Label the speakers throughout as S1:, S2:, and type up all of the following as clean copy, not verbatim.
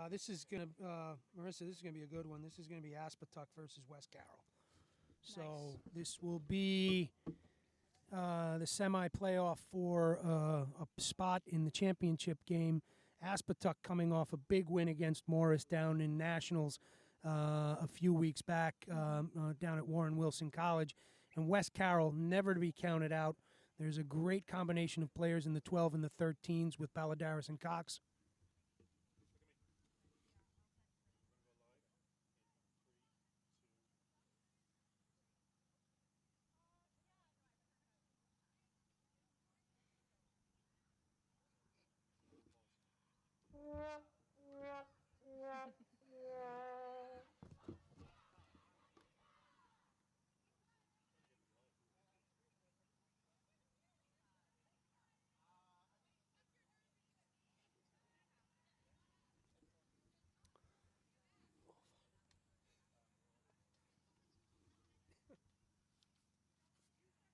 S1: This is going to, Marissa, this is going to be a good one. This is going to be Aspetuck versus West Carroll. So this will be the semi-playoff for a spot in the championship game. Aspetuck coming off a big win against Morris down in Nationals a few weeks back down at Warren Wilson College. And West Carroll, never to be counted out. There's a great combination of players in the 12 and the 13s with Balladaris and Cox.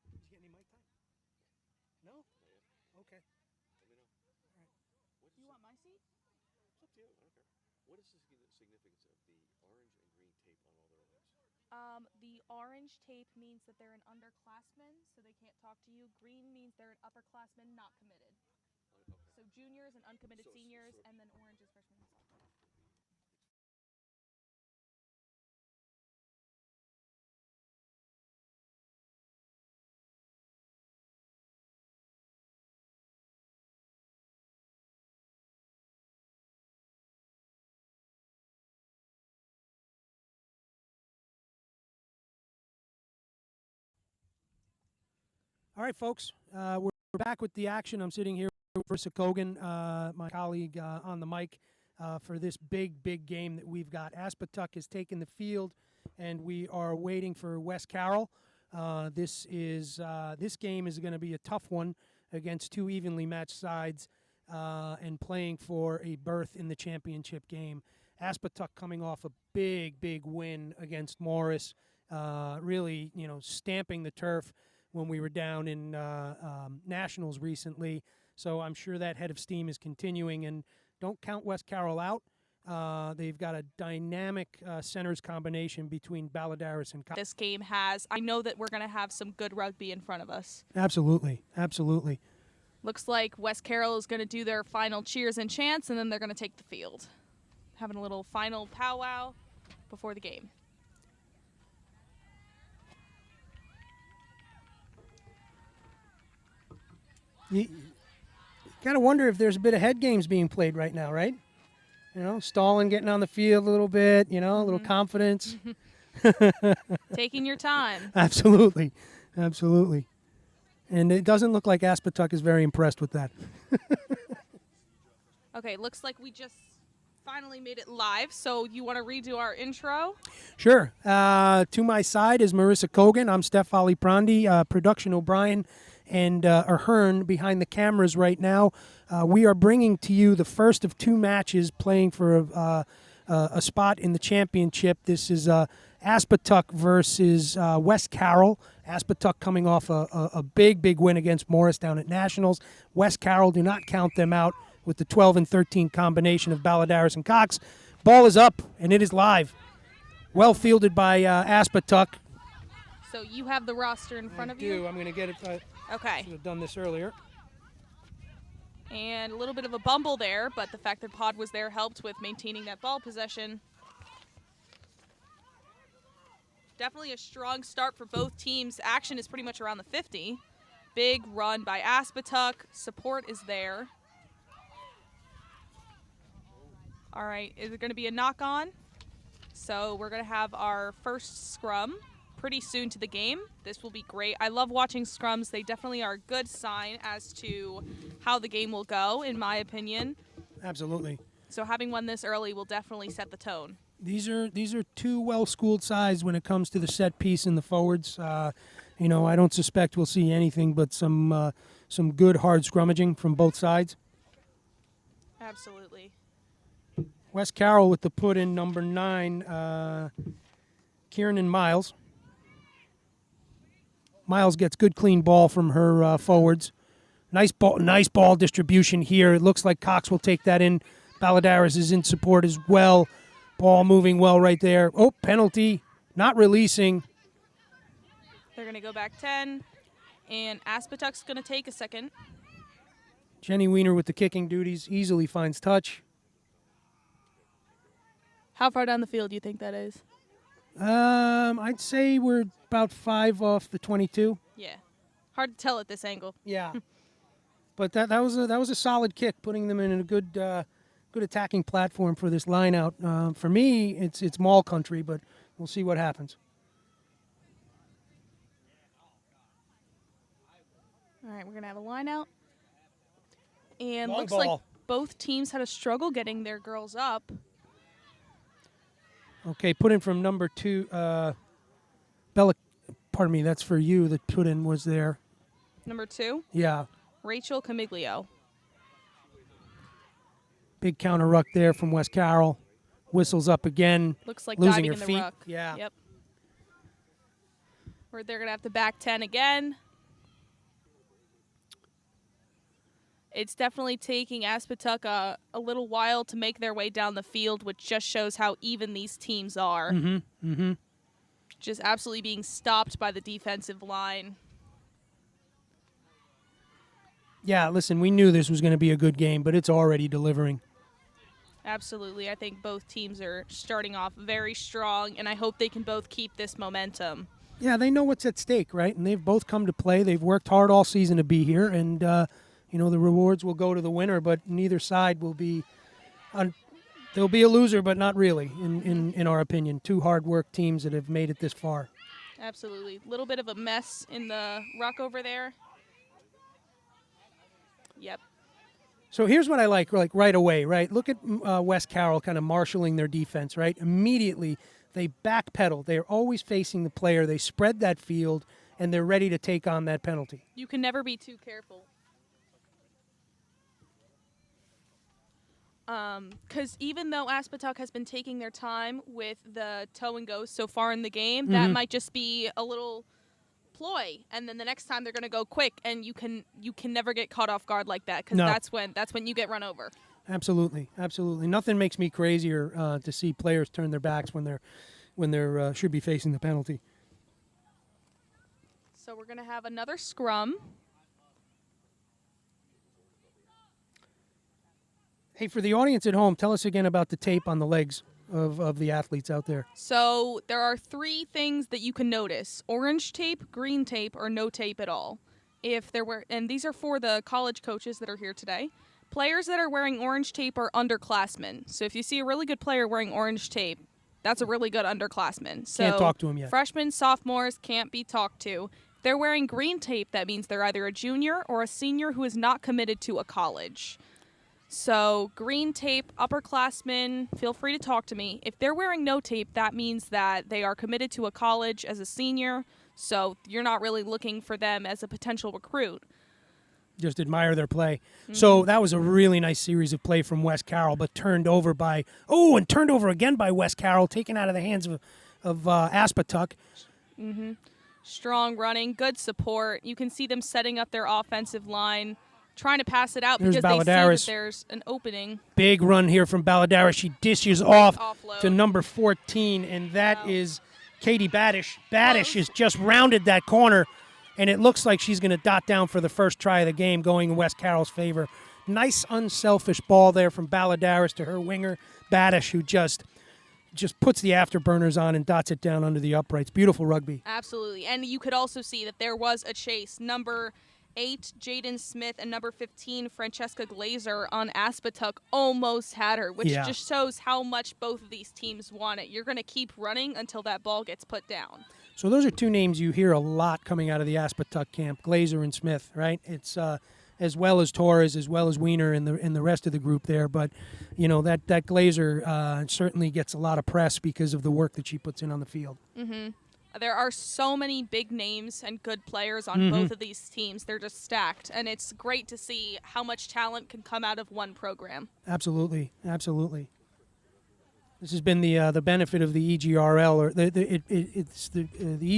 S1: Did you get any mic time? No? Okay.
S2: Let me know.
S1: All right.
S3: Do you want my seat?
S2: It's up to you. I don't care. What is the significance of the orange and green tape on all their legs?
S3: The orange tape means that they're an underclassman, so they can't talk to you. Green means they're an upperclassman, not committed.
S2: Okay.
S3: So juniors and uncommitted
S2: So-
S3: seniors,
S2: so-
S3: and then orange is freshmen and sophomores.
S1: All right, folks. We're back with the action. I'm sitting here with Marissa Kogan, my colleague on the mic, for this big game that we've got. Aspetuck has taken the field, and we are waiting for West Carroll. This game is going to be a tough one against two evenly matched sides and playing for a berth in the championship game. Aspetuck coming off a big win against Morris, really, stamping the turf when we were down in Nationals recently. So I'm sure that head of steam is continuing. And don't count West Carroll out. They've got a dynamic centers combination between Balladaris and Cox.
S3: This game has, I know that we're going to have some good rugby in front of us.
S1: Absolutely.
S3: Looks like West Carroll is going to do their final cheers and chants, and then they're going to take the field. Having a little final powwow before the game.
S1: You kind of wonder if there's a bit of head games being played right now, right? Stalling, getting on the field a little bit, a little confidence.
S3: Taking your time.
S1: Absolutely. And it doesn't look like Aspetuck is very impressed with that.
S3: Okay, looks like we just finally made it live, so you want to redo our intro?
S1: Sure. To my side is Marissa Kogan. I'm Steph Aliprandi, production O'Brien, and Ahern behind the cameras right now. We are bringing to you the first of two matches playing for a spot in the championship. This is Aspetuck versus West Carroll. Aspetuck coming off a big win against Morris down at Nationals. West Carroll, do not count them out with the 12 and 13 combination of Balladaris and Cox. Ball is up, and it is live. Well fielded by Aspetuck.
S3: So you have the roster in front of you?
S1: I'm going to get it.
S3: Okay.
S1: Should have done this earlier.
S3: And a little bit of a bumble there, but the fact that Pod was there helped with maintaining that ball possession. Definitely a strong start for both teams. Action is pretty much around the 50. Big run by Aspetuck. Support is there. All right, is it going to be a knock-on? So we're going to have our first scrum pretty soon to the game. This will be great. I love watching scrums. They definitely are a good sign as to how the game will go, in my opinion.
S1: Absolutely.
S3: So having one this early will definitely set the tone.
S1: These are two well-schooled sides when it comes to the set piece and the forwards. I don't suspect we'll see anything but some good hard scrummaging from both sides.
S3: Absolutely.
S1: West Carroll with the put in number 9, Kieran Miles. Miles gets good clean ball from her forwards. Nice ball distribution here. It looks like Cox will take that in Balladaris is in support as well. Ball moving well right there. Oh, penalty. Not releasing.
S3: They're going to go back 10, and Aspetuck's going to take a second.
S1: Jenny Weiner with the kicking duties easily finds touch.
S3: How far down the field do you think that is?
S1: I'd say we're about 5 off the 22.
S3: Yeah. Hard to tell at this angle.
S1: Yeah. But that was a solid kick, putting them in a good attacking platform for this line out. For me, it's mall country, but we'll see what happens.
S3: All right, we're going to have a line out. And
S1: Long
S3: looks like
S1: ball.
S3: both teams had a struggle getting their girls up.
S1: Okay, put in from number 2. Bella, pardon me, that's for you. The put in was there.
S3: Number 2,
S1: Yeah.
S3: Rachel Camiglio.
S1: Big counter ruck there from West Carroll. Whistles up again.
S3: Looks like
S1: losing
S3: diving
S1: her
S3: in the
S1: feet.
S3: ruck.
S1: Yeah.
S3: Yep. Where they're going to have to back 10 again. It's definitely taking Aspetuck a little while to make their way down the field, which just shows how even these teams are. Just absolutely being stopped by the defensive line.
S1: Yeah, listen, we knew this was going to be a good game, but it's already delivering.
S3: Absolutely. I think both teams are starting off very strong, and I hope they can both keep this momentum.
S1: Yeah, they know what's at stake, right? And they've both come to play. They've worked hard all season to be here, and the rewards will go to the winner, but neither side will be there'll be a loser, but not really, in our opinion. Two hard work teams that have made it this far.
S3: Absolutely. A little bit of a mess in the ruck over there. Yep.
S1: So here's what I like right away, right? Look at West Carroll kind of marshaling their defense, right? Immediately, they backpedal. They're always facing the player. They spread that field, and they're ready to take on that penalty.
S3: You can never be too careful. Because even though Aspetuck has been taking their time with the toe and go so far in the game, that might just be a little ploy, and then the next time they're going to go quick, and you can never get caught off guard like that, because that's when you get run over.
S1: Absolutely. Nothing makes me crazier to see players turn their backs when they're should be facing the penalty.
S3: So we're going to have another scrum.
S1: Hey, for the audience at home, tell us again about the tape on the legs of the athletes out there.
S3: So there are 3 things that you can notice: orange tape, green tape, or no tape at all. And these are for the college coaches that are here today. Players that are wearing orange tape are underclassmen. So if you see a really good player wearing orange tape, that's a really good underclassman. So
S1: Can't talk to him yet.
S3: Freshmen, sophomores can't be talked to. If they're wearing green tape, that means they're either a junior or a senior who is not committed to a college. So green tape, upperclassmen, feel free to talk to me. If they're wearing no tape, that means that they are committed to a college as a senior, so you're not really looking for them as a potential recruit.
S1: Just admire their play. So that was a really nice series of play from West Carroll, but turned over again by West Carroll, taken out of the hands of Aspetuck.
S3: Strong running, good support. You can see them setting up their offensive line, trying to pass it out because they see that there's an opening.
S1: Big run here from Balladaris. She dishes off
S3: Offload.
S1: to number 14, and that is Katie Badish. Badish has just rounded that corner, and it looks like she's going to dot down for the first try of the game, going in West Carroll's favor. Nice, unselfish ball there from Balladaris to her winger, Badish, who just puts the afterburners on and dots it down under the uprights. Beautiful rugby.
S3: Absolutely. And you could also see that there was a chase. Number 8, Jaden Smith, and number 15, Francesca Glazer on Aspetuck almost had her, which just shows how much both of these teams want it. You're going to keep running until that ball gets put down.
S1: So those are 2 names you hear a lot coming out of the Aspetuck camp, Glazer and Smith, right? It's as well as Torres, as well as Weiner and the rest of the group there. But, that Glazer certainly gets a lot of press because of the work that she puts in on the field.
S3: There are so many big names and good players on both of these teams. They're just stacked, and it's great to see how much talent can come out of one program.
S1: Absolutely. This has been the benefit of the EGRL, or the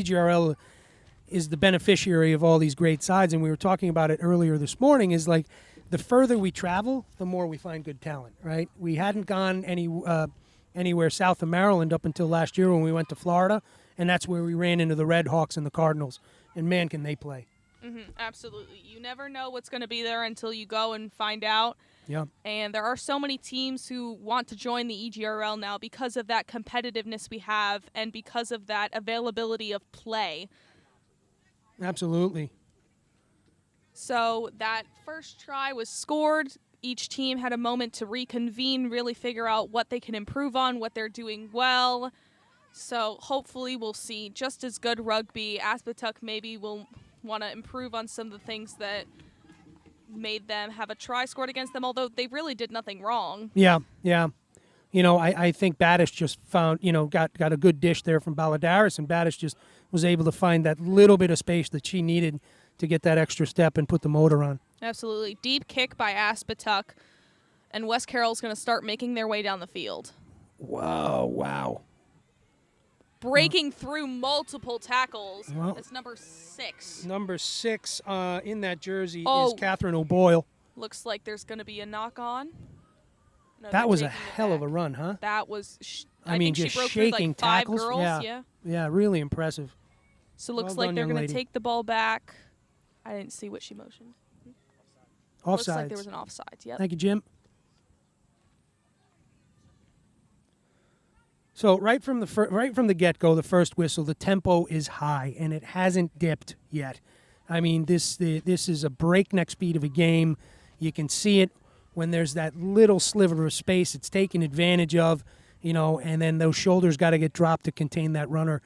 S1: EGRL is the beneficiary of all these great sides, and we were talking about it earlier this morning. Is like the further we travel, the more we find good talent, right? We hadn't gone anywhere south of Maryland up until last year when we went to Florida, and that's where we ran into the Red Hawks and the Cardinals. And man, can they play.
S3: Absolutely. You never know what's going to be there until you go and find out.
S1: Yeah.
S3: And there are so many teams who want to join the EGRL now because of that competitiveness we have and because of that availability of play.
S1: Absolutely.
S3: So that first try was scored. Each team had a moment to reconvene, really figure out what they can improve on, what they're doing well. So hopefully we'll see just as good rugby. Aspetuck maybe will want to improve on some of the things that made them have a try scored against them, although they really did nothing wrong.
S1: Yeah. I think Badish just found, got a good dish there from Baladaris, and Badish just was able to find that little bit of space that she needed to get that extra step and put the motor on.
S3: Absolutely. Deep kick by Aspetuck, and West Carroll's going to start making their way down the field.
S1: Whoa, wow.
S3: Breaking through multiple tackles.
S1: Well,
S3: That's number 6.
S1: Number 6 in that jersey
S3: Oh.
S1: is Catherine O'Boyle.
S3: Looks like there's going to be a knock-on. No,
S1: That
S3: they're
S1: was a
S3: taking it
S1: hell of a
S3: back.
S1: run, huh?
S3: That was,
S1: I mean,
S3: think
S1: just
S3: she broke through
S1: shaking
S3: like 5
S1: tackles.
S3: girls.
S1: Yeah, really impressive.
S3: So it looks
S1: Well
S3: like
S1: done,
S3: they're
S1: young
S3: going to
S1: lady.
S3: take the ball back. I didn't see what she motioned. Looks like there
S1: Offsides.
S3: was an offside. Yep.
S1: Thank you, Jim. So right from the get-go, the first whistle, the tempo is high, and it hasn't dipped yet. I mean, this is a breakneck speed of a game. You can see it when there's that little sliver of space. It's taken advantage of, and then those shoulders got to get dropped to contain that runner.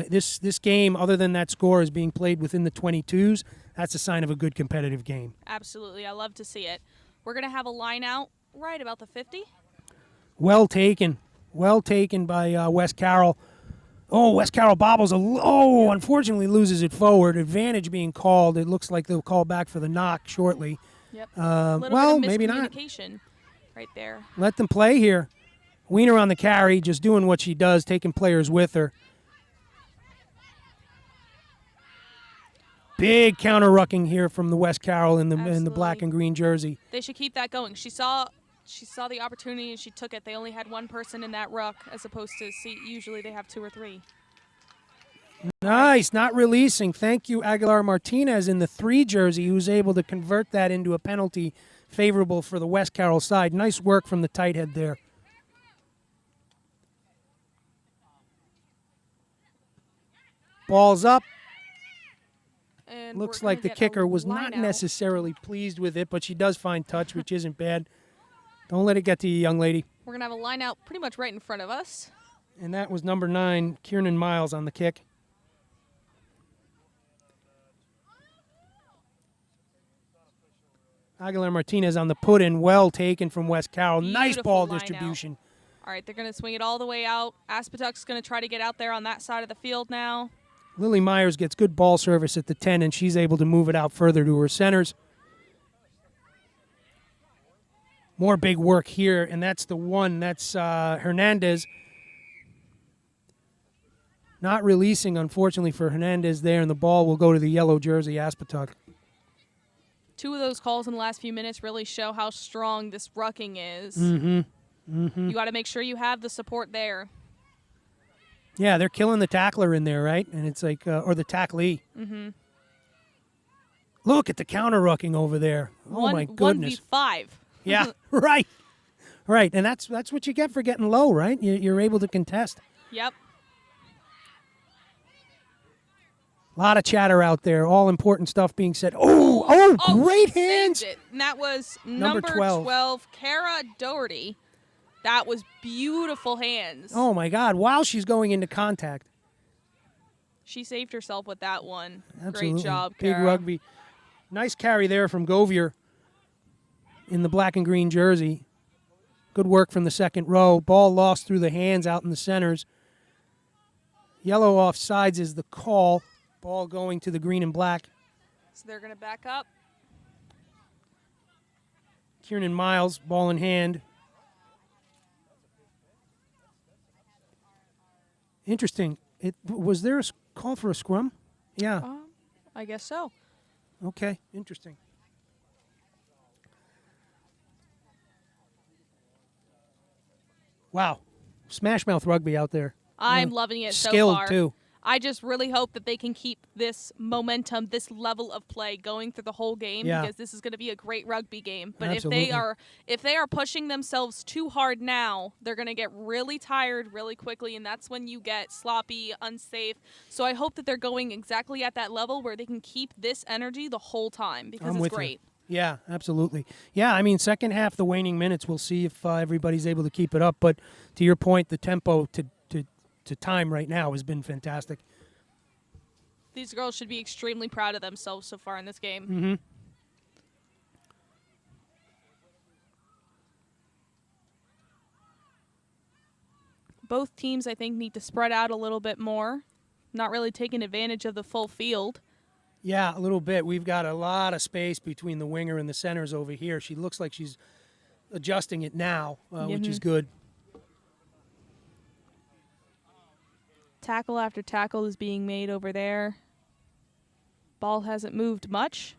S1: This game, other than that score, is being played within the 22s. That's a sign of a good competitive game.
S3: Absolutely. I love to see it. We're going to have a line out right about the 50.
S1: Well taken. Well taken by West Carroll. Oh, West Carroll bobbles. Unfortunately loses it forward. Advantage being called. It looks like they'll call back for the knock shortly.
S3: Yep.
S1: Well, maybe not.
S3: Miscommunication right there.
S1: Let them play here. Wiener on the carry, just doing what she does, taking players with her. Big counter-rucking here from the West Carroll in the black
S3: Absolutely.
S1: and green jersey.
S3: They should keep that going. She saw the opportunity and she took it. They only had one person in that ruck as opposed to usually they have 2 or 3.
S1: Nice, not releasing. Thank you, Aguilar Martinez in the 3 jersey, who's able to convert that into a penalty favorable for the West Carroll side. Nice work from the tight head there. Ball's up.
S3: And
S1: Looks
S3: we're
S1: like
S3: gonna
S1: the
S3: get a
S1: kicker was
S3: line
S1: not
S3: out.
S1: necessarily pleased with it, but she does find touch, which isn't bad. Don't let it get to you, young lady.
S3: We're going to have a line out pretty much right in front of us.
S1: And that was number 9, Kiernan Miles on the kick. Aguilar Martinez on the put-in, well taken from West Carroll. Nice
S3: Beautiful
S1: ball
S3: line out.
S1: distribution.
S3: All right, they're going to swing it all the way out. Aspetuck's going to try to get out there on that side of the field now.
S1: Lily Myers gets good ball service at the 10, and she's able to move it out further to her centers. More big work here, and that's the one. That's Hernandez. Not releasing, unfortunately, for Hernandez there, and the ball will go to the yellow jersey, Aspetuck.
S3: 2 of those calls in the last few minutes really show how strong this rucking is. You got to make sure you have the support there.
S1: Yeah, they're killing the tackler in there, right? And it's like, or the tacklee. Look at the counter rucking over there. Oh, my goodness.
S3: 1v5.
S1: Yeah, right. Right, and that's what you get for getting low, right? You're able to contest.
S3: Yep.
S1: A lot of chatter out there, all important stuff being said. Oh, great
S3: she
S1: hands.
S3: saved it. And that was
S1: Number
S3: number
S1: 12.
S3: 12, Kara Doherty. That was beautiful hands.
S1: Oh, my God, while she's going into contact.
S3: She saved herself with that one.
S1: Absolutely.
S3: Great job,
S1: Big
S3: Kara.
S1: rugby. Nice carry there from Govier in the black and green jersey. Good work from the second row. Ball lost through the hands out in the centers. Yellow offsides is the call. Ball going to the green and black.
S3: So they're going to back up.
S1: Kiernan Miles, ball in hand. Interesting. Was there a call for a scrum? Yeah.
S3: I guess so.
S1: Okay. Interesting. Wow. Smash Mouth Rugby out there.
S3: I'm loving it so
S1: Skilled,
S3: far.
S1: too.
S3: I just really hope that they can keep this momentum, this level of play going through the whole game,
S1: Yeah.
S3: because this is going to be a great rugby game. But
S1: Absolutely.
S3: if they are pushing themselves too hard now, they're going to get really tired really quickly, and that's when you get sloppy, unsafe. So I hope that they're going exactly at that level where they can keep this energy the whole time, because
S1: I'm
S3: it's
S1: with
S3: great.
S1: you. Yeah, absolutely. Yeah, I mean, second half, the waning minutes, we'll see if everybody's able to keep it up. But to your point, the tempo to time right now has been fantastic.
S3: These girls should be extremely proud of themselves so far in this game.
S1: Mm-hmm.
S3: Both teams, I think, need to spread out a little bit more, not really taking advantage of the full field.
S1: Yeah, a little bit. We've got a lot of space between the winger and the centers over here. She looks like she's adjusting it now, which is good.
S3: Tackle after tackle is being made over there. Ball hasn't moved much.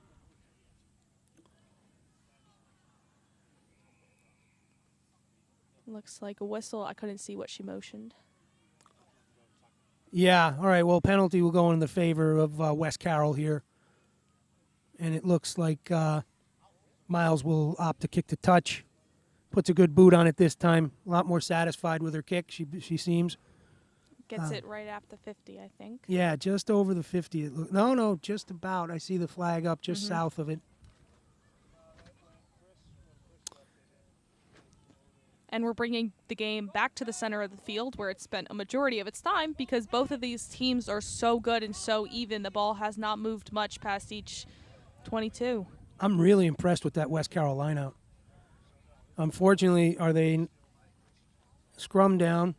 S3: Looks like a whistle. I couldn't see what she motioned.
S1: Yeah, all right. Well, penalty will go in the favor of West Carroll here. And it looks like Miles will opt to kick the touch. Puts a good boot on it this time. A lot more satisfied with her kick, she seems.
S3: Gets it right after 50, I think.
S1: Yeah, just over the 50. No, just about. I see the flag up just south of it.
S3: And we're bringing the game back to the center of the field where it spent a majority of its time, because both of these teams are so good and so even. The ball has not moved much past each 22.
S1: I'm really impressed with that West Carroll lineout. Unfortunately, are they scrum down?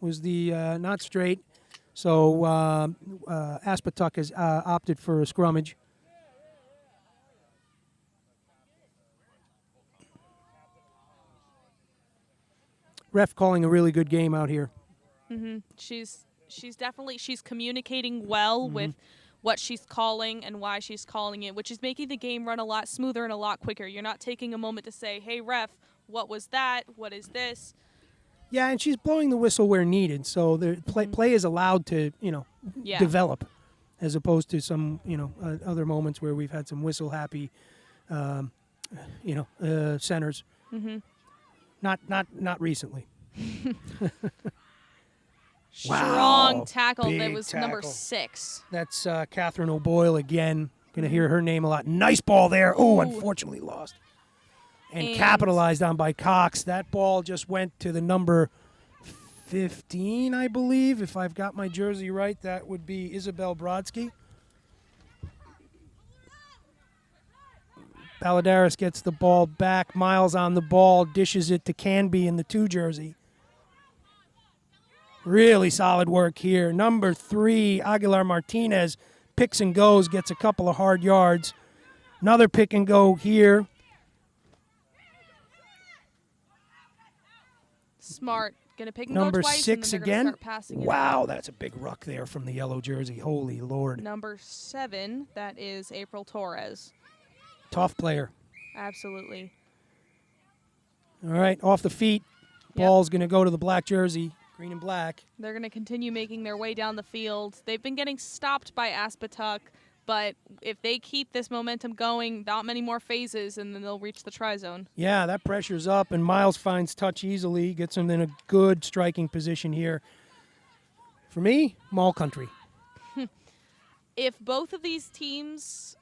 S1: Was the not straight, so Aspetuck has opted for a scrummage. Ref calling a really good game out here.
S3: She's definitely communicating well with what she's calling and why she's calling it, which is making the game run a lot smoother and a lot quicker. You're not taking a moment to say, "Hey ref, what was that? What is this?"
S1: Yeah, and she's blowing the whistle where needed, so the play is allowed to, develop, as opposed to some, other moments where we've had some whistle-happy, centers. Not recently.
S3: Strong tackle. That
S1: big
S3: was
S1: tackle.
S3: number 6.
S1: That's Catherine O'Boyle again. Going to hear her name a lot. Nice ball there. Oh, unfortunately lost. And capitalized on by Cox. That ball just went to the number 15, I believe. If I've got my jersey right, that would be Isabel Brodsky. Paladares gets the ball back. Miles on the ball, dishes it to Canby in the 2 jersey. Really solid work here. Number 3, Aguilar Martinez, picks and goes, gets a couple of hard yards. Another pick and go here.
S3: Smart. Gonna pick and
S1: Number
S3: go twice,
S1: 6
S3: and then they're
S1: again.
S3: gonna start passing it
S1: Wow,
S3: out.
S1: that's a big ruck there from the yellow jersey. Holy Lord.
S3: Number 7, that is April Torres.
S1: Tough player.
S3: Absolutely.
S1: All right, off the feet. Ball's going to go to the black jersey, green and black.
S3: They're going to continue making their way down the field. They've been getting stopped by Aspetuck, but if they keep this momentum going, not many more phases, and then they'll reach the try zone.
S1: Yeah, that pressure's up, and Miles finds touch easily, gets him in a good striking position here. For me, Mall Country.
S3: If both of these teams,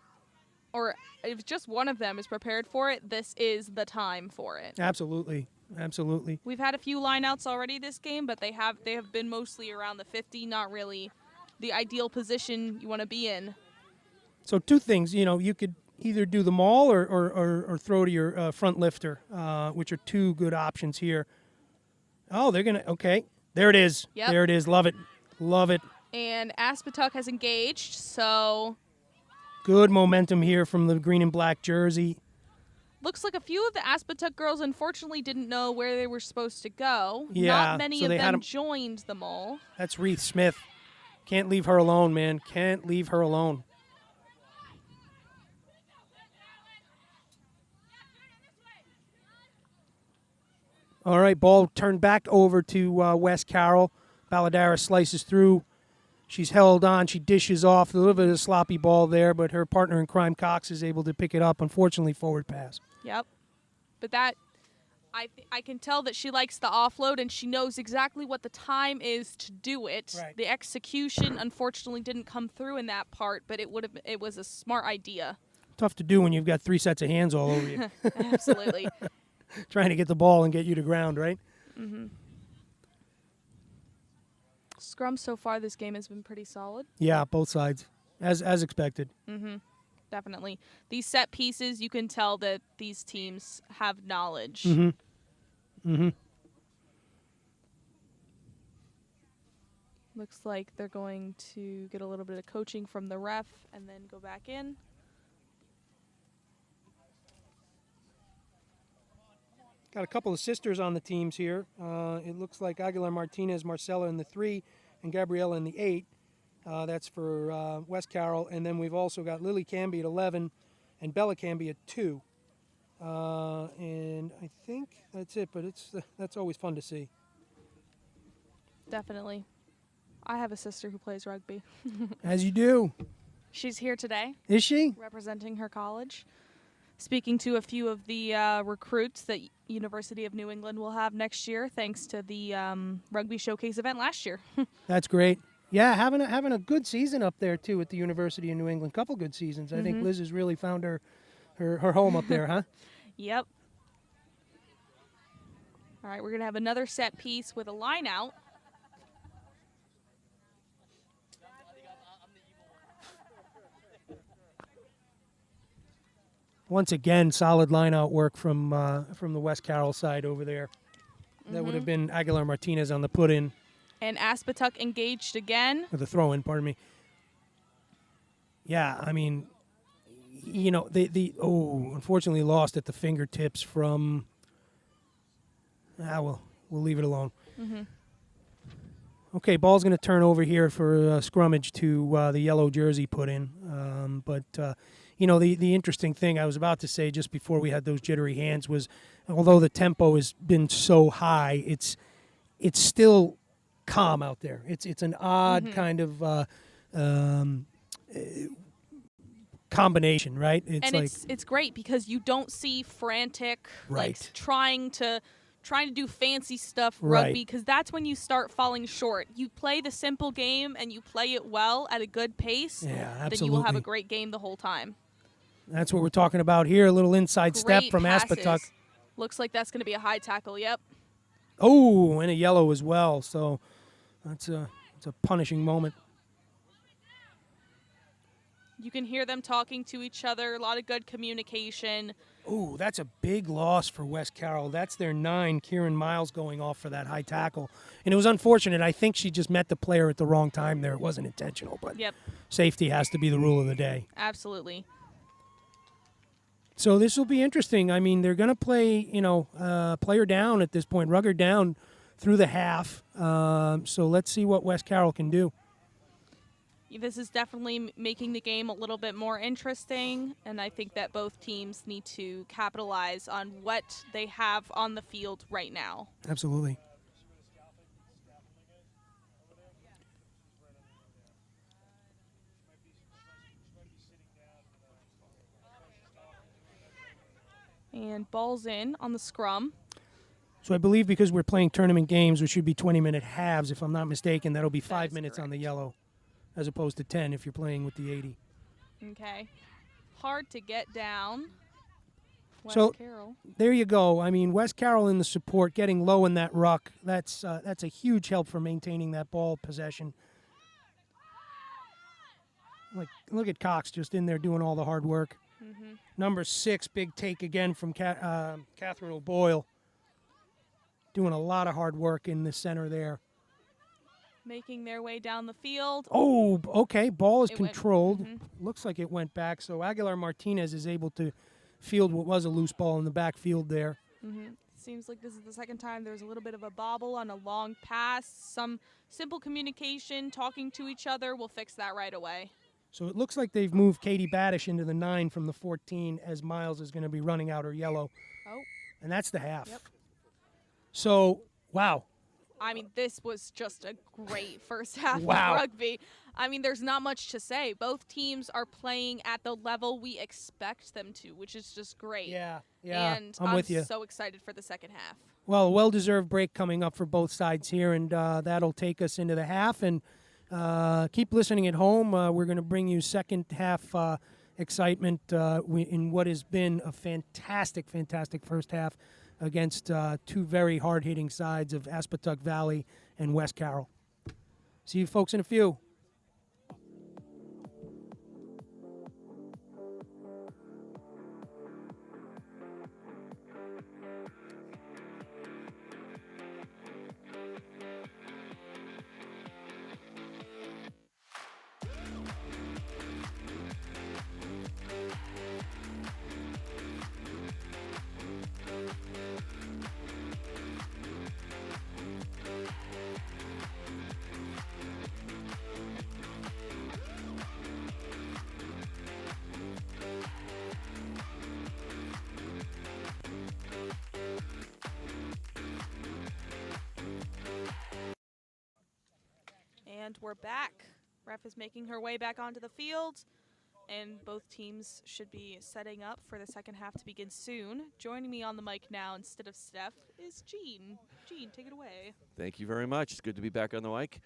S3: or if just one of them is prepared for it, this is the time for it.
S1: Absolutely. Absolutely.
S3: We've had a few lineouts already this game, but they have been mostly around the 50, not really the ideal position you want to be in.
S1: So 2 things, you could either do the maul or throw to your front lifter, which are 2 good options here. Oh, they're going to, okay. There it is.
S3: Yep.
S1: There it is. Love it. Love it.
S3: And Aspetuck has engaged, so
S1: good momentum here from the green and black jersey.
S3: looks like a few of the Aspetuck girls unfortunately didn't know where they were supposed to go.
S1: Yeah,
S3: Not many
S1: so
S3: of
S1: they had
S3: them
S1: 'em-
S3: joined the mall.
S1: That's Reith Smith. Can't leave her alone, man. Can't leave her alone. All right, ball turned back over to West Carroll. Balladara slices through. She's held on. She dishes off. A little bit of a sloppy ball there, but her partner in crime, Cox, is able to pick it up. Unfortunately, forward pass.
S3: Yep. But that, I can tell that she likes the offload, and she knows exactly what the time is to do it.
S1: Right.
S3: The execution, unfortunately, didn't come through in that part, but it was a smart idea.
S1: Tough to do when you've got 3 sets of hands all over you.
S3: Absolutely.
S1: Trying to get the ball and get you to ground, right?
S3: Mm-hmm. Scrum so far this game has been pretty solid.
S1: Yeah, both sides, as expected.
S3: Mm-hmm. Definitely. These set pieces, you can tell that these teams have knowledge.
S1: Mm-hmm. Mm-hmm.
S3: Looks like they're going to get a little bit of coaching from the ref and then go back in.
S1: Got a couple of sisters on the teams here. It looks like Aguilar Martinez, Marcela in the 3, and Gabriela in the 8. That's for West Carroll. And then we've also got Lily Canby at 11 and Bella Canby at 2. And I think that's it, but that's always fun to see.
S3: Definitely. I have a sister who plays rugby.
S1: As you do.
S3: She's here today.
S1: Is she?
S3: Representing her college. Speaking to a few of the recruits that University of New England will have next year, thanks to the rugby showcase event last year.
S1: That's great. Yeah, having a good season up there too at the University of New England. Couple good seasons. I think Liz has really found her home up there, huh?
S3: Yep. All right, we're gonna have another set piece with a line out.
S1: Once again, solid line-out work from the West Carroll side over there. That would have been Aguilar Martinez on the put-in.
S3: And Aspetuck engaged again.
S1: Or the throw-in, pardon me. Yeah, I mean, you know, unfortunately lost at the fingertips from... we'll leave it alone. Okay, ball's going to turn over here for scrummage to the yellow jersey put in. You know, the interesting thing I was about to say just before we had those jittery hands was, although the tempo has been so high, it's still calm out there. It's an odd kind of combination, right?
S3: It's great because you don't see frantic, like trying to do fancy stuff rugby, because that's when you start falling short. You play the simple game and you play it well at a good pace,
S1: absolutely.
S3: then you will have a great game the whole time.
S1: That's what we're talking about here. A little inside step from
S3: passes.
S1: Aspetuck.
S3: Looks like that's going to be a high tackle, yep.
S1: Oh, and a yellow as well. So it's a punishing moment.
S3: You can hear them talking to each other, a lot of good communication.
S1: Oh, that's a big loss for West Carroll. That's their 9, Kieran Miles, going off for that high tackle. And it was unfortunate. I think she just met the player at the wrong time there. It wasn't intentional, but safety has to be the rule of the day.
S3: Absolutely.
S1: So this will be interesting. I mean, they're going to play, player down at this point, rugger down through the half. So let's see what West Carroll can do.
S3: This is definitely making the game a little bit more interesting, and I think that both teams need to capitalize on what they have on the field right now.
S1: Absolutely.
S3: And ball's in on the scrum.
S1: So I believe because we're playing tournament games, which should be 20-minute halves, if I'm not mistaken, that'll be 5 minutes on the yellow, as opposed to 10 if you're playing with the 80.
S3: Okay. Hard to get down. West Carroll.
S1: There you go. I mean, West Carroll in the support, getting low in that ruck, that's a huge help for maintaining that ball possession. Like, look at Cox just in there doing all the hard work. Number 6, big take again from Catherine O'Boyle. Doing a lot of hard work in the center there.
S3: Making their way down the field.
S1: Oh, okay. Ball is controlled. Looks like it went back. So Aguilar Martinez is able to field what was a loose ball in the backfield there.
S3: Seems like this is the second time there's a little bit of a bobble on a long pass. Some simple communication, talking to each other. We'll fix that right away.
S1: So it looks like they've moved Katie Badish into the 9 from the 14 as Miles is going to be running out her yellow.
S3: Oh.
S1: And that's the half.
S3: Yep.
S1: So, wow.
S3: I mean, this was just a great first half
S1: Wow.
S3: of rugby. I mean, there's not much to say. Both teams are playing at the level we expect them to, which is just great.
S1: Yeah,
S3: And
S1: I'm with you.
S3: so excited for the second half.
S1: Well, a well-deserved break coming up for both sides here, and that'll take us into the half. And keep listening at home. We're going to bring you second half excitement in what has been a fantastic, fantastic first half against two very hard-hitting sides of Aspetuck Valley and West Carroll. See you folks in a few.
S3: And we're back. Ref is making her way back onto the field, and both teams should be setting up for the second half to begin soon. Joining me on the mic now instead of Steph is Gene. Gene, take it away.
S2: Thank you very much. It's good to be back on the mic.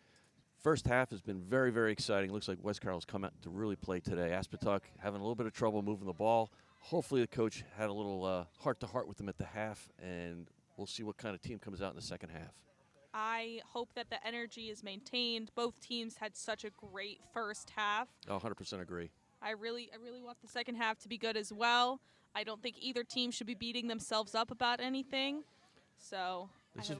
S2: First half has been very, very exciting. Looks like West Carroll's come out to really play today. Aspetuck having a little bit of trouble moving the ball. Hopefully the coach had a little heart-to-heart with them at the half, and we'll see what kind of team comes out in the second half.
S3: I hope that the energy is maintained. Both teams had such a great first half.
S2: Oh, 100% agree.
S3: I really want the second half to be good as well. I don't think either team should be beating themselves up about anything. So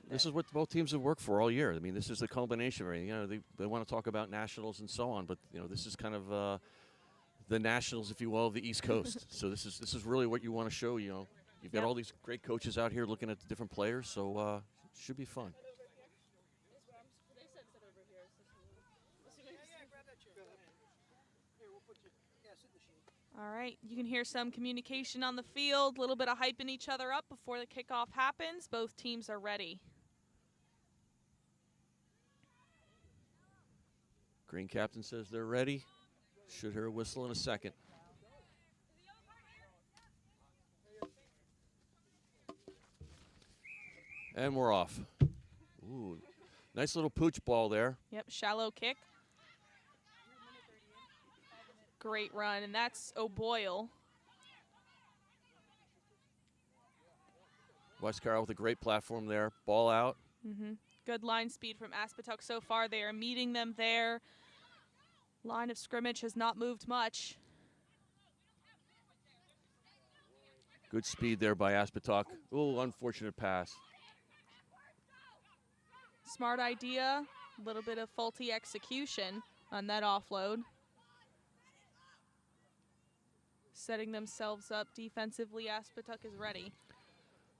S2: This is what both teams have worked for all year. I mean, this is the culmination. Right? You know, they want to talk about nationals and so on, but you know, this is kind of the nationals, if you will, of the East Coast. So this is really what you want to show. You know, you've got all these great coaches out here looking at the different players, so it should be fun.
S3: All right, you can hear some communication on the field, a little bit of hyping each other up before the kickoff happens. Both teams are ready.
S2: Green captain says they're ready. Should hear a whistle in a second. And we're off. Ooh, nice little pooch ball there.
S3: Yep, shallow kick. Great run, and that's O'Boyle.
S2: West Carroll with a great platform there. Ball out.
S3: Good line speed from Aspetuck so far. They are meeting them there. Line of scrimmage has not moved much.
S2: Good speed there by Aspetuck. Ooh, unfortunate pass.
S3: Smart idea. A little bit of faulty execution on that offload. Setting themselves up defensively. Aspetuck is ready.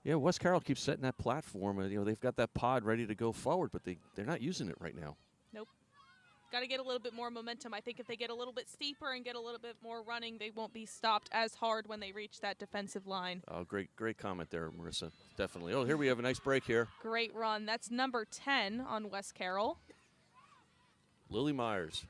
S2: Yeah, West Carroll keeps setting that platform. You know, they've got that pod ready to go forward, but they're not using it right now.
S3: Nope. Got to get a little bit more momentum. I think if they get a little bit steeper and get a little bit more running, they won't be stopped as hard when they reach that defensive line.
S2: Oh, great comment there, Marissa. Definitely. Oh, here we have a nice break here.
S3: Great run. That's number 10 on West Carroll.
S2: Lily Myers.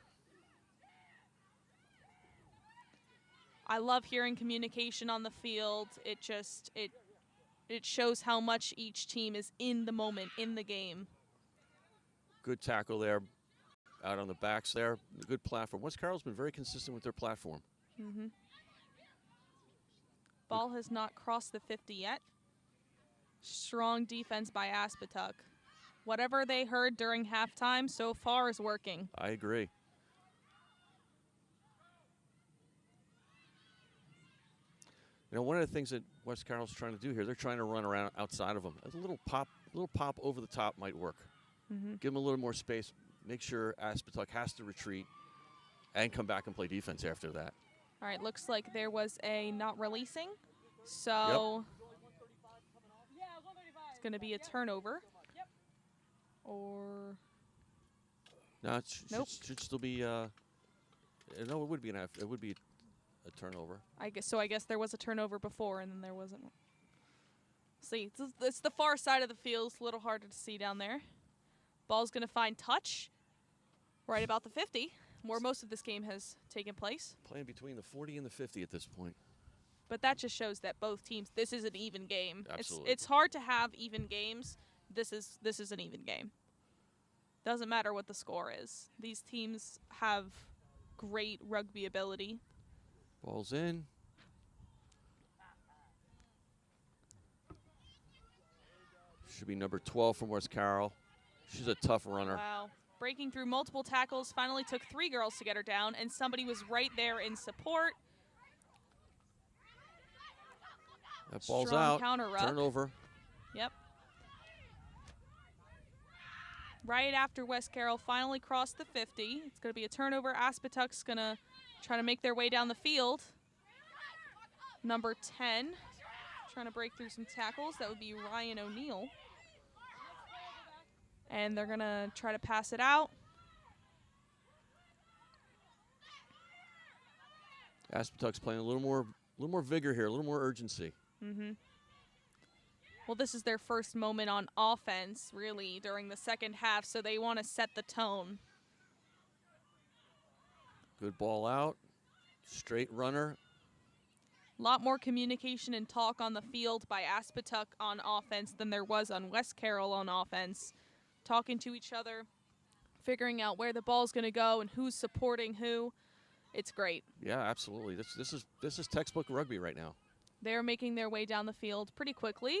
S3: I love hearing communication on the field. It shows how much each team is in the moment, in the game.
S2: Good tackle there. Out on the backs there. Good platform. West Carroll's been very consistent with their platform.
S3: Ball has not crossed the 50 yet. Strong defense by Aspetuck. Whatever they heard during halftime so far is working.
S2: I agree. You know, one of the things that West Carroll's trying to do here, they're trying to run around outside of them. A little pop over the top might work. Give them a little more space. Make sure Aspetuck has to retreat and come back and play defense after that.
S3: All right, looks like there was a not releasing. So it's going to be a turnover. Or
S2: no, it should still be. No, it would be it would be a turnover.
S3: I guess there was a turnover before, and then there wasn't. See, it's the far side of the field. It's a little harder to see down there. Ball's going to find touch right about the 50, where most of this game has taken place.
S2: Playing between the 40 and the 50 at this point.
S3: But that just shows that both teams, this is an even game.
S2: Absolutely.
S3: It's hard to have even games. This is an even game. Doesn't matter what the score is. These teams have great rugby ability.
S2: Ball's in. Should be number 12 from West Carroll. She's a tough runner.
S3: Wow. Breaking through multiple tackles, finally took 3 girls to get her down, and somebody was right there in support.
S2: That ball's
S3: Strong
S2: out.
S3: counter ruck.
S2: Turnover.
S3: Yep. Right after West Carroll finally crossed the 50. It's going to be a turnover. Aspetuck's going to try to make their way down the field. Number 10, trying to break through some tackles. That would be Ryan O'Neill. And they're going to try to pass it out.
S2: Aspetuck's playing a little more vigor here, a little more urgency.
S3: Mm-hmm. Well, this is their first moment on offense, really, during the second half, so they want to set the tone.
S2: Good ball out. Straight runner.
S3: A lot more communication and talk on the field by Aspetuck on offense than there was on West Carroll on offense. Talking to each other, figuring out where the ball's going to go and who's supporting who. It's great.
S2: Yeah, absolutely. This is textbook rugby right now.
S3: They're making their way down the field pretty quickly.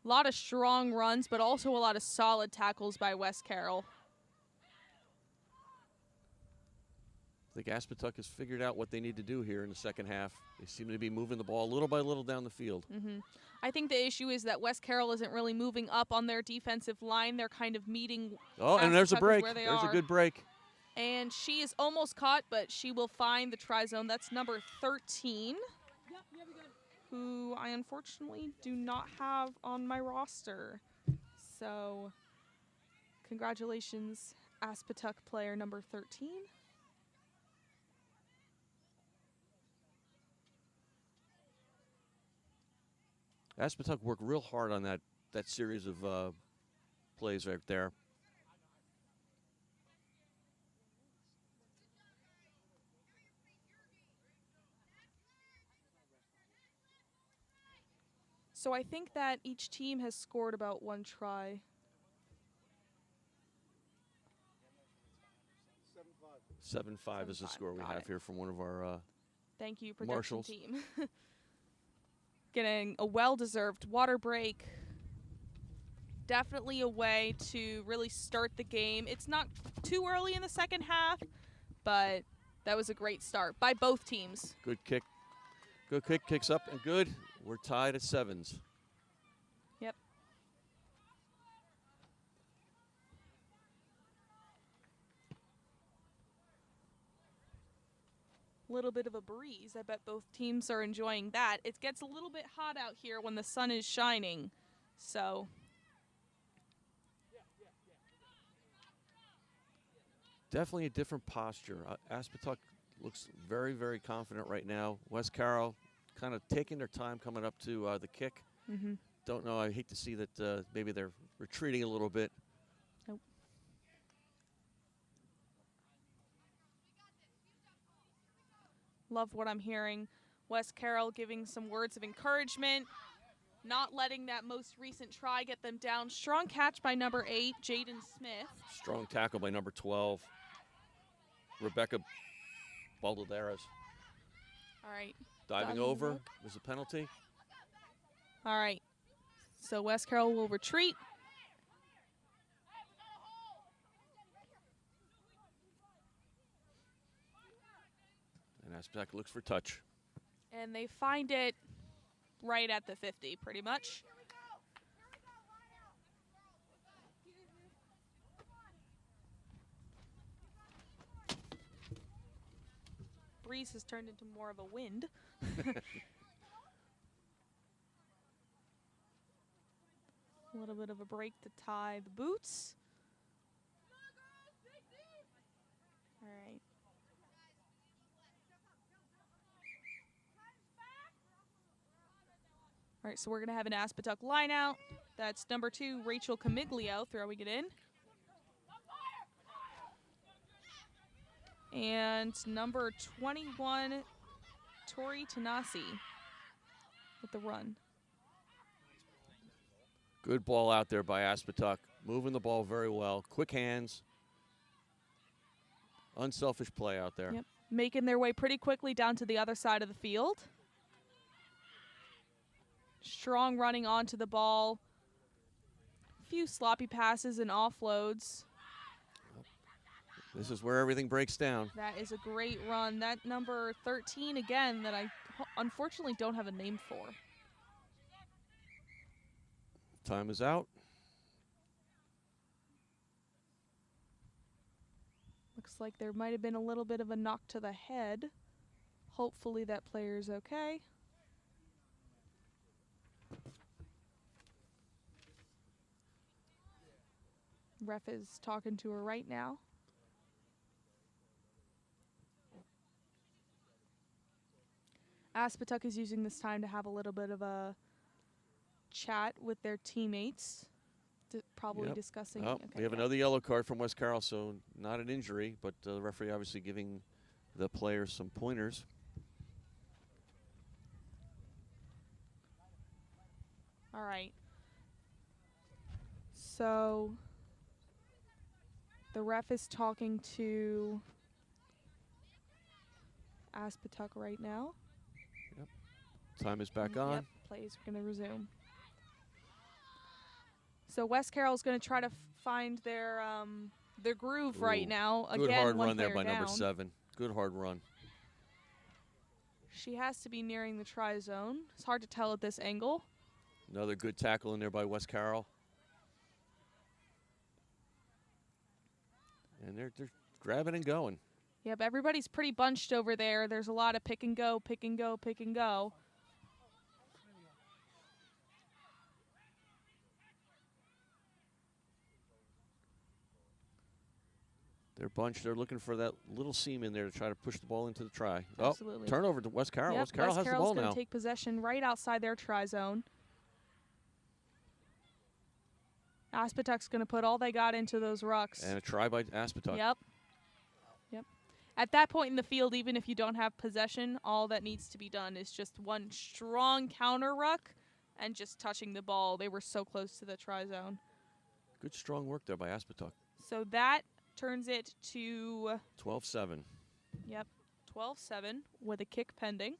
S3: A lot of strong runs, but also a lot of solid tackles by West Carroll.
S2: I think Aspetuck has figured out what they need to do here in the second half. They seem to be moving the ball little by little down the field.
S3: Mm-hmm. I think the issue is that West Carroll isn't really moving up on their defensive line. They're kind of meeting.
S2: Oh, and there's a
S3: Aspetuck
S2: break.
S3: where they
S2: There's
S3: are.
S2: a good break.
S3: And she is almost caught, but she will find the try zone. That's number 13, who I unfortunately do not have on my roster. So, congratulations, Aspetuck player number 13.
S2: Aspetuck worked real hard on that series of plays right there.
S3: So I think that each team has scored about 1 try.
S2: 7-5 is the
S3: 7-5,
S2: score we
S3: got
S2: have
S3: it.
S2: here from one of our
S3: Thank you, production
S2: Marshals.
S3: team. Getting a well-deserved water break. Definitely a way to really start the game. It's not too early in the second half, but that was a great start by both teams.
S2: good kick. Good kick, kicks up and good. We're tied at 7s.
S3: Yep. Little bit of a breeze. I bet both teams are enjoying that. It gets a little bit hot out here when the sun is shining. So
S2: Definitely a different posture. Aspetuck looks very, very confident right now. West Carroll kind of taking their time coming up to the kick.
S3: mm-hmm.
S2: Don't know. I hate to see that maybe they're retreating a little bit.
S3: Nope. Love what I'm hearing. West Carroll giving some words of encouragement, not letting that most recent try get them down. Strong catch by number 8, Jaden Smith.
S2: Strong tackle by number 12, Rebecca Baldaderas.
S3: All right.
S2: Diving
S3: Diving
S2: over
S3: hook.
S2: was a penalty.
S3: All right. So West Carroll will retreat.
S2: And Aspetuck looks for touch.
S3: And they find it right at the 50, pretty much. Breeze has turned into more of a wind. A little bit of a break to tie the boots. All right. All right, so we're going to have an Aspetuck line out. That's number 2, Rachel Camiglio, throwing it in. And number 21, Tori Tanasi with the run.
S2: Good ball out there by Aspetuck. Moving the ball very well. Quick hands. Unselfish play out there.
S3: Yep, making their way pretty quickly down to the other side of the field. Strong running onto the ball. A few sloppy passes and offloads.
S2: This is where everything breaks down.
S3: That is a great run. That number 13 again that I unfortunately don't have a name for.
S2: Time is out.
S3: Looks like there might have been a little bit of a knock to the head. Hopefully that player's okay. Ref is talking to her right now. Aspetuck is using this time to have a little bit of a chat with their teammates, probably
S2: Yep.
S3: discussing.
S2: Oh,
S3: okay,
S2: we have
S3: yeah.
S2: another yellow card from West Carroll, so not an injury, but the referee obviously giving the players some pointers.
S3: All right. So the ref is talking to Aspetuck right now.
S2: Time is back on.
S3: Yep, plays are going to resume. So West Carroll's going to try to find their groove right
S2: Ooh,
S3: now.
S2: Good
S3: Again,
S2: hard
S3: one
S2: run there
S3: player
S2: by number
S3: down.
S2: 7. Good hard run.
S3: She has to be nearing the try zone. It's hard to tell at this angle.
S2: Another good tackle in there by West Carroll. And they're grabbing and going.
S3: Yep, everybody's pretty bunched over there. There's a lot of pick and go, pick and go, pick and go.
S2: They're bunched. They're looking for that little seam in there to try to push the ball into the try.
S3: Absolutely.
S2: Oh, turnover to West Carroll.
S3: Yep,
S2: West Carroll has the
S3: Carroll's
S2: ball
S3: gonna
S2: now.
S3: take possession right outside their try zone. Aspetuck's going to put all they got into those rucks.
S2: And a try by Aspetuck.
S3: Yep. Yep. At that point in the field, even if you don't have possession, all that needs to be done is just one strong counter ruck and just touching the ball. They were so close to the try zone.
S2: Good strong work there by Aspetuck.
S3: So that turns it to
S2: 12-7.
S3: Yep, 12-7 with a kick pending.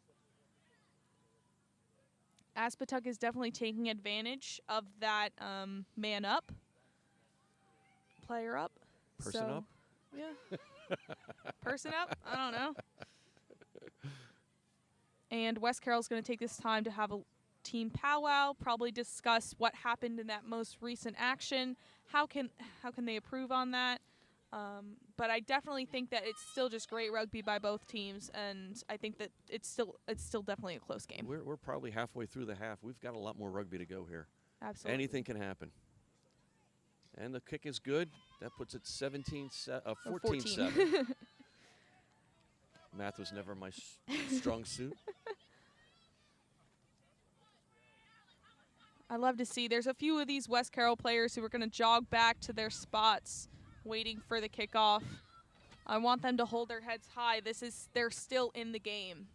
S3: Aspetuck is definitely taking advantage of that man up, player up.
S2: Person up?
S3: Yeah. Person up? I don't know. And West Carroll's going to take this time to have a team powwow, probably discuss what happened in that most recent action. How can they improve on that? But I definitely think that it's still just great rugby by both teams, and I think that it's still definitely a close game.
S2: We're probably halfway through the half. We've got a lot more rugby to go here.
S3: Absolutely.
S2: Anything can happen. And the kick is good. That puts it 14-7. Math was never my strong suit.
S3: I love to see there's a few of these West Carroll players who are going to jog back to their spots waiting for the kickoff. I want them to hold their heads high. They're still in the game.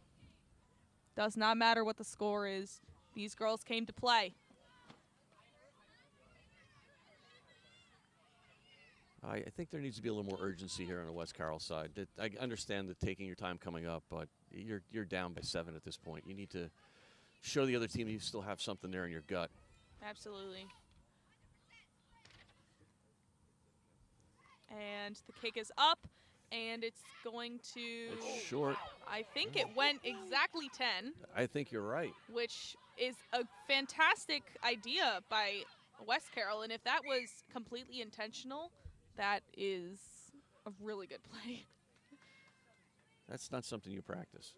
S3: Does not matter what the score is. These girls came to play.
S2: I think there needs to be a little more urgency here on the West Carroll side. I understand that taking your time coming up, but you're down by 7 at this point. You need to show the other team you still have something there in your gut.
S3: Absolutely. And the kick is up, and it's going to...
S2: It's short.
S3: I think it went exactly 10.
S2: I think you're right.
S3: Which is a fantastic idea by West Carroll, and if that was completely intentional, that is a really good play.
S2: That's not something you practice.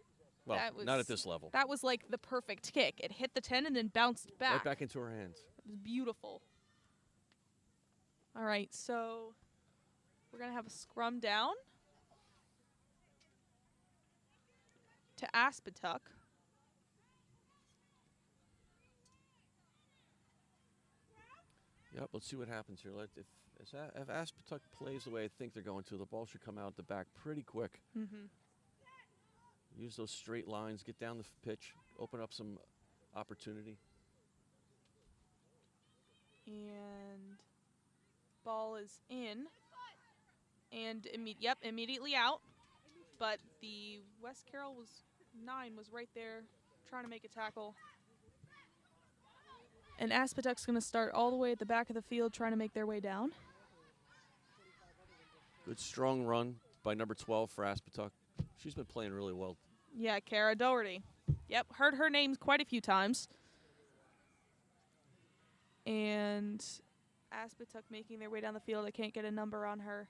S2: Well,
S3: That
S2: not
S3: was-
S2: at this level.
S3: That was like the perfect kick. It hit the 10 and then bounced back.
S2: Right back into her hands.
S3: It was beautiful. All right, so we're going to have a scrum down to Aspetuck.
S2: Yep, let's see what happens here. If Aspetuck plays the way I think they're going to, the ball should come out the back pretty quick. Use those straight lines, get down the pitch, open up some opportunity.
S3: And ball is in. And immediately out. But the West Carroll 9 was right there trying to make a tackle. And Aspetuck's going to start all the way at the back of the field trying to make their way down.
S2: Good strong run by number 12 for Aspetuck. She's been playing really well.
S3: Yeah, Kara Doherty. Yep, heard her name quite a few times. And Aspetuck making their way down the field. I can't get a number on her.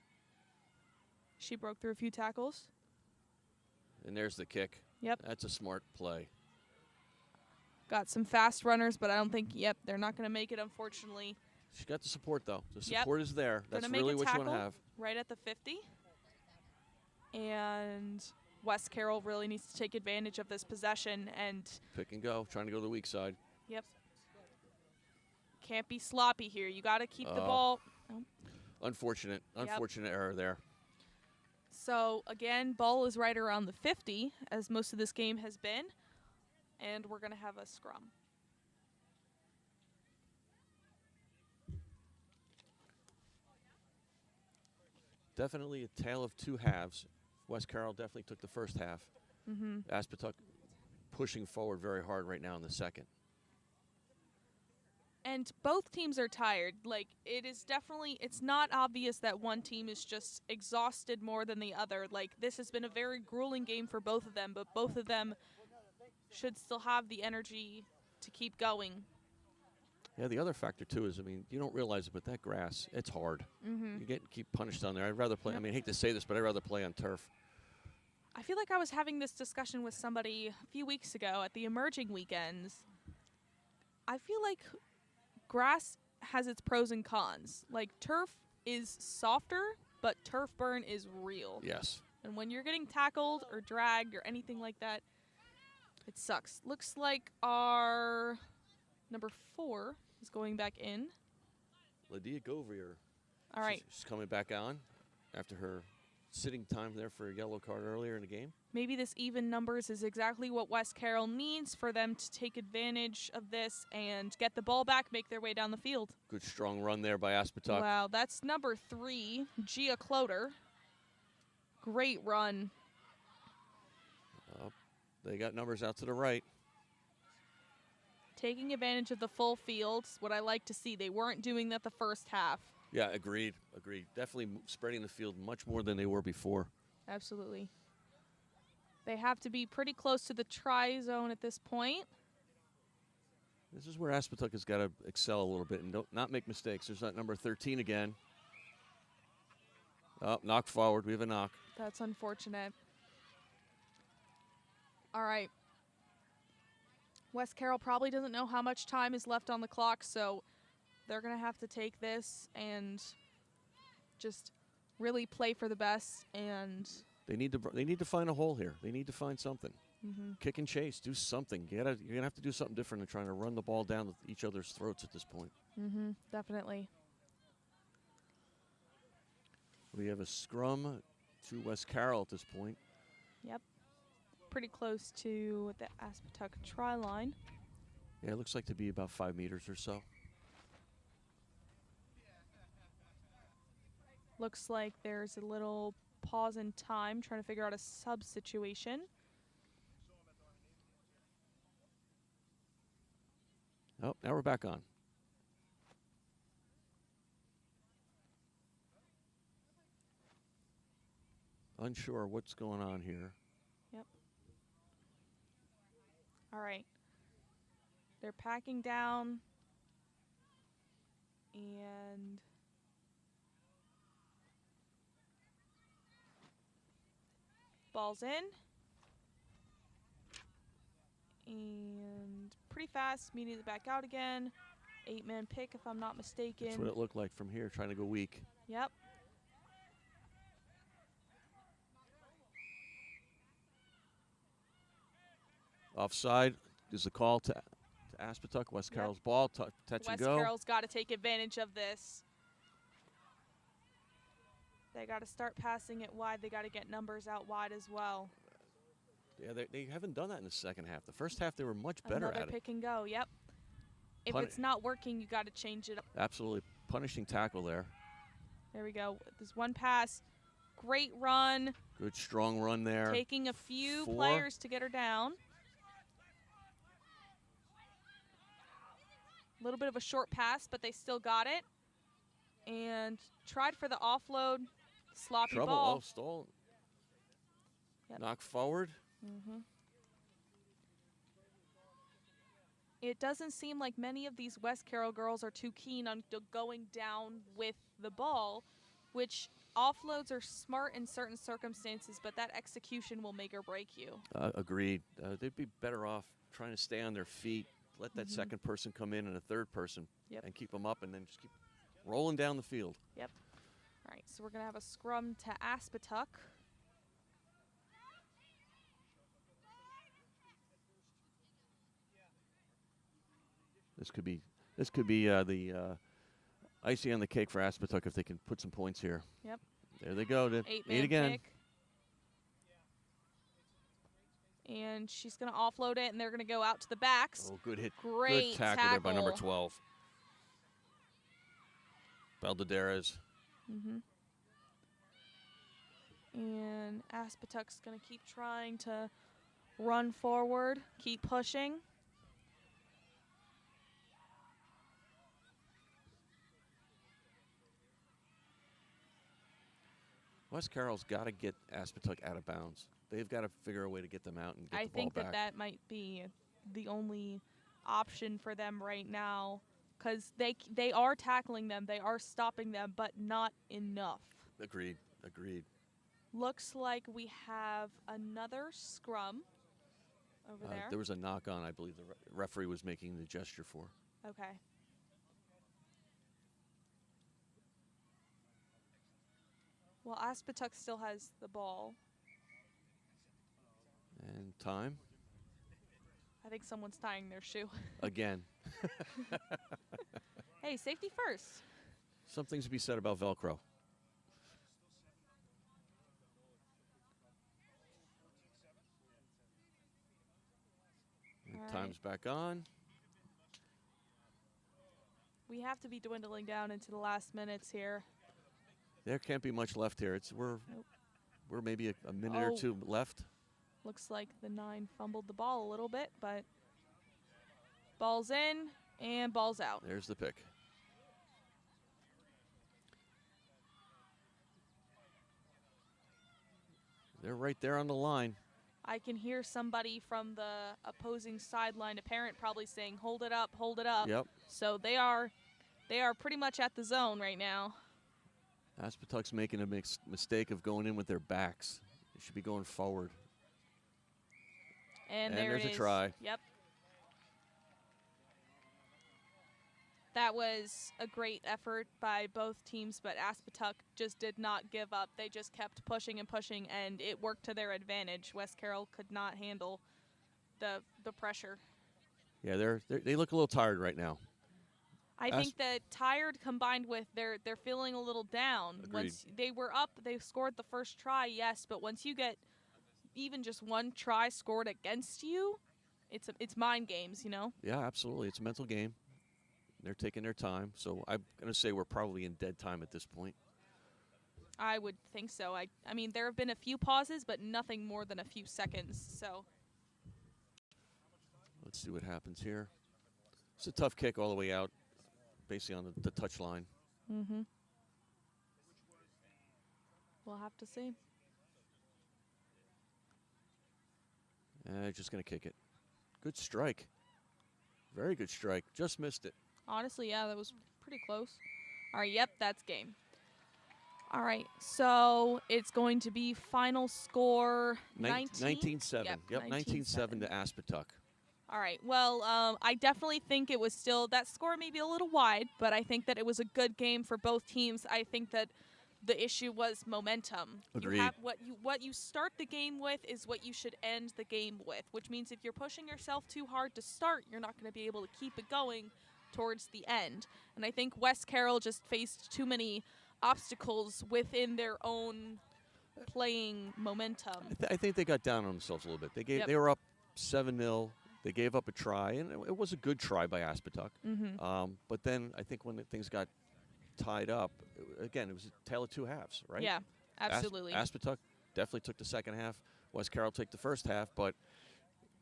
S3: She broke through a few tackles.
S2: And there's the kick.
S3: Yep.
S2: That's a smart play.
S3: Got some fast runners, but I don't think, they're not going to make it, unfortunately.
S2: She got the support, though. The support is there. That's
S3: Gonna
S2: really
S3: make a
S2: what you want to have.
S3: right at the 50. And West Carroll really needs to take advantage of this possession and
S2: Pick and go, trying to go to the weak side.
S3: Yep. Can't be sloppy here. You got to keep the ball. Oh.
S2: Unfortunate error there.
S3: So, again, ball is right around the 50, as most of this game has been. And we're going to have a scrum.
S2: Definitely a tale of two halves. West Carroll definitely took the first half. Aspetuck pushing forward very hard right now in the second.
S3: And both teams are tired. Like, it's not obvious that one team is just exhausted more than the other. Like, this has been a very grueling game for both of them, but both of them should still have the energy to keep going.
S2: Yeah, the other factor, too, is, you don't realize it, but that grass, it's hard. You keep punished down there. I'd rather play, I hate to say this, but I'd rather play on turf.
S3: I feel like I was having this discussion with somebody a few weeks ago at the emerging weekends. I feel like grass has its pros and cons. Like, turf is softer, but turf burn is real.
S2: Yes.
S3: And when you're getting tackled or dragged or anything like that, it sucks. Looks like our number 4 is going back in.
S2: Lydia Govier.
S3: All right.
S2: She's coming back on after her sitting time there for a yellow card earlier in the game.
S3: Maybe this even numbers is exactly what West Carroll needs for them to take advantage of this and get the ball back, make their way down the field.
S2: Good strong run there by Aspetuck.
S3: Wow, that's number 3, Gia Cloder. Great run.
S2: They got numbers out to the right.
S3: Taking advantage of the full field, what I like to see. They weren't doing that the first half.
S2: Yeah, agreed. Definitely spreading the field much more than they were before.
S3: Absolutely. They have to be pretty close to the try zone at this point.
S2: This is where Aspetuck has got to excel a little bit and not make mistakes. There's that number 13 again. Oh, knock forward. We have a knock.
S3: That's unfortunate. All right. West Carroll probably doesn't know how much time is left on the clock, so they're going to have to take this and just really play for the best. And
S2: they need to find a hole here. They need to find something. Kick and chase. Do something. You're going to have to do something different than trying to run the ball down each other's throats at this point.
S3: Definitely.
S2: We have a scrum to West Carroll at this point.
S3: Yep. Pretty close to the Aspetuck try line.
S2: Yeah, it looks like to be about 5 meters or so.
S3: Looks like there's a little pause in time trying to figure out a sub situation.
S2: Oh, now we're back on. Unsure what's going on here.
S3: Yep. All right. They're packing down. And ball's in. And pretty fast, immediately back out again. 8-man pick, if I'm not mistaken.
S2: That's what it looked like from here, trying to go weak.
S3: Yep.
S2: Offside is the call to Aspetuck, West
S3: Yep.
S2: Carroll's ball, touch and
S3: West
S2: go.
S3: Carroll's got to take advantage of this. They got to start passing it wide. They got to get numbers out wide as well.
S2: Yeah, they haven't done that in the second half. The first half, they were much better
S3: Another
S2: at it.
S3: pick and go, yep. If
S2: Pun-
S3: it's not working, you got to change it up.
S2: Absolutely punishing tackle there.
S3: There we go. There's one pass. Great run.
S2: Good strong run there.
S3: Taking a few
S2: 4.
S3: players to get her down. A little bit of a short pass, but they still got it. And tried for the offload. Sloppy
S2: Trouble.
S3: ball.
S2: Oh, stole.
S3: Yep.
S2: Knock forward.
S3: It doesn't seem like many of these West Carroll girls are too keen on going down with the ball, which offloads are smart in certain circumstances, but that execution will make or break you.
S2: Agreed. They'd be better off trying to stay on their feet, let that second person come in and a third person,
S3: Yep.
S2: and keep them up, and then just keep rolling down the field.
S3: Yep. All right, so we're going to have a scrum to Aspetuck.
S2: This could be the icing on the cake for Aspetuck if they can put some points here.
S3: Yep.
S2: There they go.
S3: 8-man
S2: again.
S3: pick. And she's going to offload it, and they're going to go out to the backs.
S2: Oh, good hit.
S3: Great
S2: Good tackle there by number
S3: tackle.
S2: 12. Valdaderas.
S3: And Aspetuck's going to keep trying to run forward, keep pushing.
S2: West Carroll's got to get Aspetuck out of bounds. They've got to figure a way to get them out and get
S3: I
S2: the ball
S3: think
S2: back.
S3: that might be the only option for them right now, because they are tackling them, they are stopping them, but not enough.
S2: Agreed.
S3: Looks like we have another scrum over there.
S2: There was a knock on, I believe the referee was making the gesture for.
S3: Okay. Well, Aspetuck still has the ball.
S2: And time.
S3: I think someone's tying their shoe.
S2: Again.
S3: Hey, safety first.
S2: Something to be said about Velcro.
S3: All right.
S2: Time's back on.
S3: We have to be dwindling down into the last minutes here.
S2: There can't be much left here. We're maybe a minute or two left.
S3: Looks like the 9 fumbled the ball a little bit, but ball's in and ball's out.
S2: There's the pick. They're right there on the line.
S3: I can hear somebody from the opposing sideline, a parent probably saying, "Hold it up, hold it up."
S2: Yep.
S3: So they are pretty much at the zone right now.
S2: Aspetuck's making a mistake of going in with their backs. They should be going forward.
S3: And
S2: there's
S3: there it
S2: a
S3: is.
S2: try.
S3: Yep. That was a great effort by both teams, but Aspetuck just did not give up. They just kept pushing and pushing, and it worked to their advantage. West Carroll could not handle the pressure.
S2: Yeah, they look a little tired right now.
S3: I think that tired combined with they're feeling a little down.
S2: Agreed.
S3: Once they were up, they scored the first try, yes, but once you get even just one try scored against you, it's mind games, you know?
S2: Yeah, absolutely. It's a mental game. They're taking their time, so I'm going to say we're probably in dead time at this point.
S3: I would think so. I mean, there have been a few pauses, but nothing more than a few seconds, so.
S2: Let's see what happens here. It's a tough kick all the way out, basically on the touch line.
S3: Mm-hmm. We'll have to see.
S2: Just going to kick it. Good strike. Very good strike. Just missed it.
S3: Honestly, yeah, that was pretty close. All right, yep, that's game. All right, so it's going to be final score
S2: 19-7. Yep, 19-7 to Aspetuck.
S3: All right, well, I definitely think it was still, that score may be a little wide, but I think that it was a good game for both teams. I think that the issue was momentum.
S2: Agreed.
S3: You have what you start the game with is what you should end the game with, which means if you're pushing yourself too hard to start, you're not going to be able to keep it going towards the end. And I think West Carroll just faced too many obstacles within their own playing momentum.
S2: I think they got down on themselves a little bit.
S3: Yep.
S2: They were up 7-0. They gave up a try, and it was a good try by Aspetuck. But then I think when things got tied up, again, it was a tale of two halves, right?
S3: Yeah, absolutely.
S2: Aspetuck definitely took the second half. West Carroll took the first half, but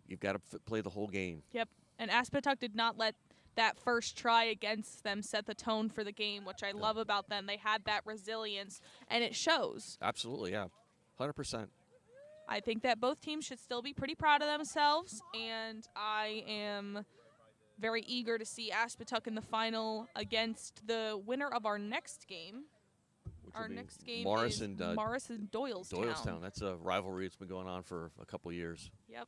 S2: you've got to play the whole game.
S3: Yep, and Aspetuck did not let that first try against them set the tone for the game, which I love about them. They had that resilience, and it shows.
S2: Absolutely, yeah, 100%.
S3: I think that both teams should still be pretty proud of themselves, and I am very eager to see Aspetuck in the final against the winner of our next game. Our next game
S2: Morris
S3: is
S2: and
S3: Morris and Doylestown.
S2: Doylestown. That's a rivalry that's been going on for a couple years.
S3: Yep.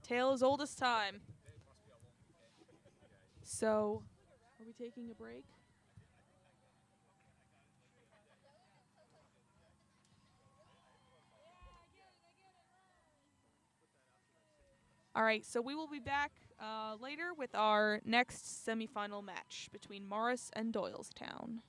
S3: Tale as old as time. So, are we taking a break? All right, so we will be back later with our next semifinal match between Morris and Doylestown.